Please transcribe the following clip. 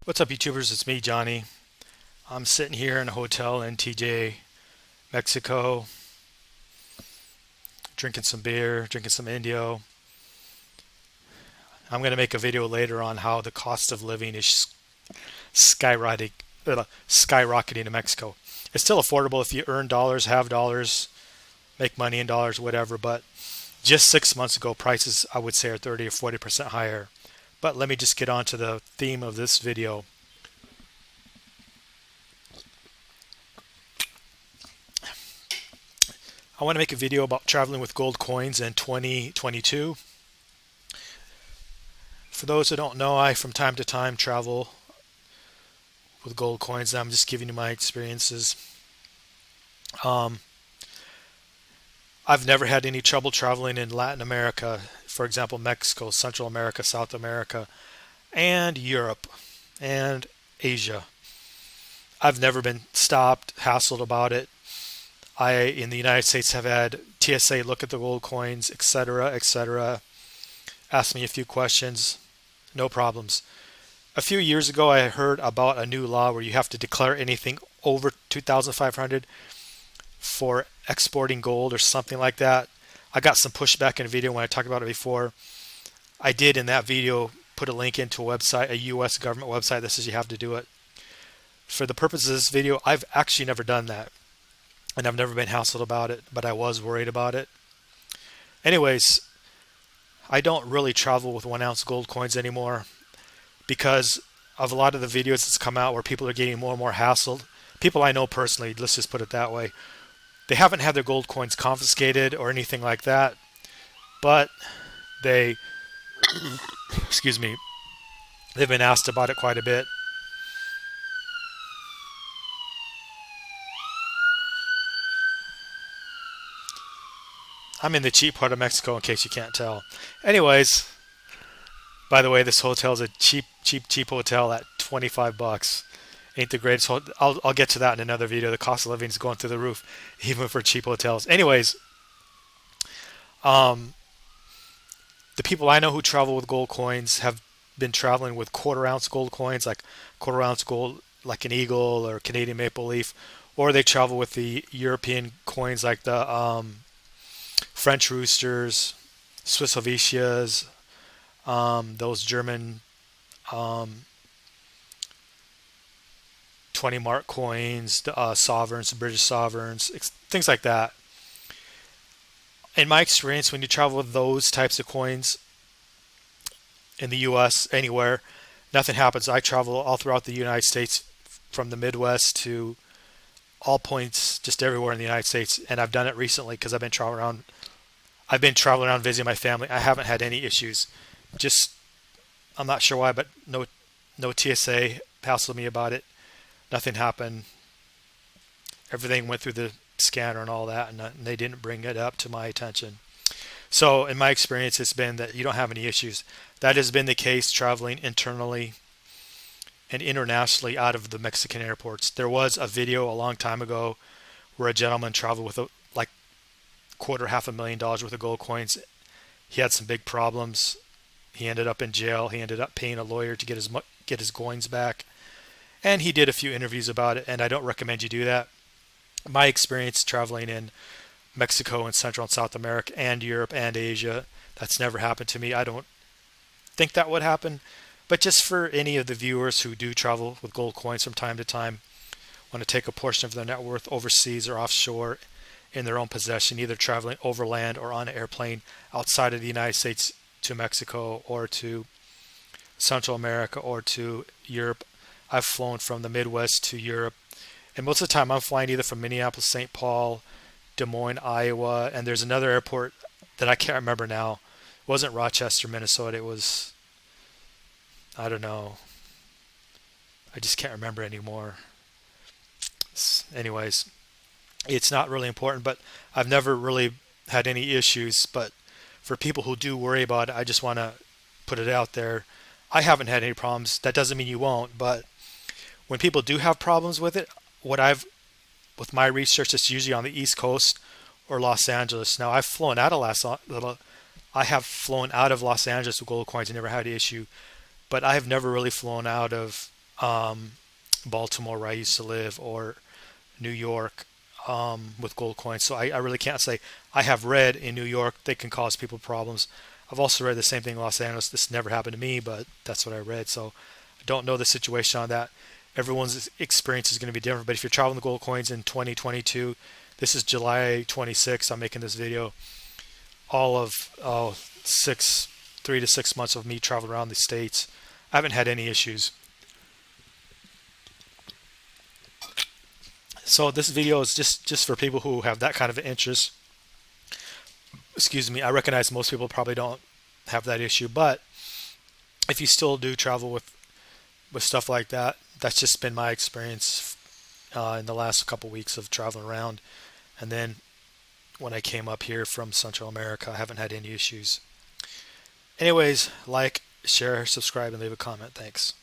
What's up, YouTubers? It's me, Johnny. I'm sitting here in a hotel in TJ, Mexico, drinking some beer, drinking some Indio. I'm going to make a video later on how the cost of living is skyrocketing, skyrocketing in Mexico. It's still affordable if you earn dollars, have dollars, make money in dollars, whatever, but just 6 months ago, prices, I would say, are 30 or 40% higher. But let me just get on to the theme of this video. I want to make a video about traveling with gold coins in 2022. For those who don't know, I from time to time travel with gold coins. I'm just giving you my experiences. Um, I've never had any trouble traveling in Latin America, for example, Mexico, Central America, South America, and Europe, and Asia. I've never been stopped, hassled about it. I, in the United States, have had TSA look at the gold coins, etc., etc., ask me a few questions, no problems. A few years ago, I heard about a new law where you have to declare anything over 2,500 for exporting gold or something like that. I got some pushback in a video when I talked about it before. I did in that video put a link into a website, a US government website that says you have to do it. For the purpose of this video, I've actually never done that. And I've never been hassled about it, but I was worried about it. Anyways, I don't really travel with 1 ounce gold coins anymore because of a lot of the videos that's come out where people are getting more and more hassled. People I know personally, let's just put it that way. They haven't had their gold coins confiscated or anything like that, but they, excuse me, they've been asked about it quite a bit. I'm in the cheap part of Mexico in case you can't tell. Anyways, by the way, this hotel is a cheap hotel at 25 bucks. Ain't the greatest. I'll get to that in another video. The cost of living is going through the roof, even for cheap hotels. Anyways, um, the people I know who travel with gold coins have been traveling with 1/4 ounce gold coins, like 1/4 ounce gold, like an eagle or Canadian maple leaf, or they travel with the European coins like the French roosters, Swiss Helvetias, those German um, 20 mark coins, sovereigns, British sovereigns, things like that. In my experience, when you travel with those types of coins in the US, anywhere, nothing happens. I travel all throughout the United States from the Midwest to all points, just everywhere in the United States. And I've done it recently because I've been traveling around. I've been traveling around visiting my family. I haven't had any issues. Just, I'm not sure why, but no TSA hassled me about it. Nothing happened. Everything went through the scanner and all that, and they didn't bring it up to my attention. So, in my experience, it's been that you don't have any issues. That has been the case traveling internally and internationally out of the Mexican airports. There was a video a long time ago where a gentleman traveled with like $250,000 worth of gold coins. He had some big problems. He ended up in jail. He ended up paying a lawyer to get his coins back. And he did a few interviews about it, and I don't recommend you do that. My experience traveling in Mexico and Central and South America and Europe and Asia, that's never happened to me. I don't think that would happen. But just for any of the viewers who do travel with gold coins from time to time, want to take a portion of their net worth overseas or offshore in their own possession, either traveling overland or on an airplane outside of the United States to Mexico or to Central America or to Europe. I've flown from the Midwest to Europe, and most of the time I'm flying either from Minneapolis, St. Paul, Des Moines, Iowa, and there's another airport that I can't remember now. It wasn't Rochester, Minnesota. It was, I don't know. I just can't remember anymore. Anyways, it's not really important, but I've never really had any issues. But for people who do worry about it, I just want to put it out there. I haven't had any problems. That doesn't mean you won't, but when people do have problems with it, with my research, it's usually on the East Coast or Los Angeles. Now, I have flown out of Los Angeles with gold coins and never had an issue, but I have never really flown out of Baltimore, where I used to live, or New York, with gold coins. So I really can't say. I have read in New York they can cause people problems. I've also read the same thing in Los Angeles. This never happened to me, but that's what I read. So I don't know the situation on that. Everyone's experience is going to be different. But if you're traveling the gold coins in 2022, this is July 26th. I'm making this video. All of 3 to 6 months of me traveling around the states, I haven't had any issues. So this video is just for people who have that kind of interest. Excuse me. I recognize most people probably don't have that issue, but if you still do travel with stuff like that, that's just been my experience in the last couple weeks of traveling around. And then when I came up here from Central America, I haven't had any issues. Anyways, like, share, subscribe, and leave a comment. Thanks.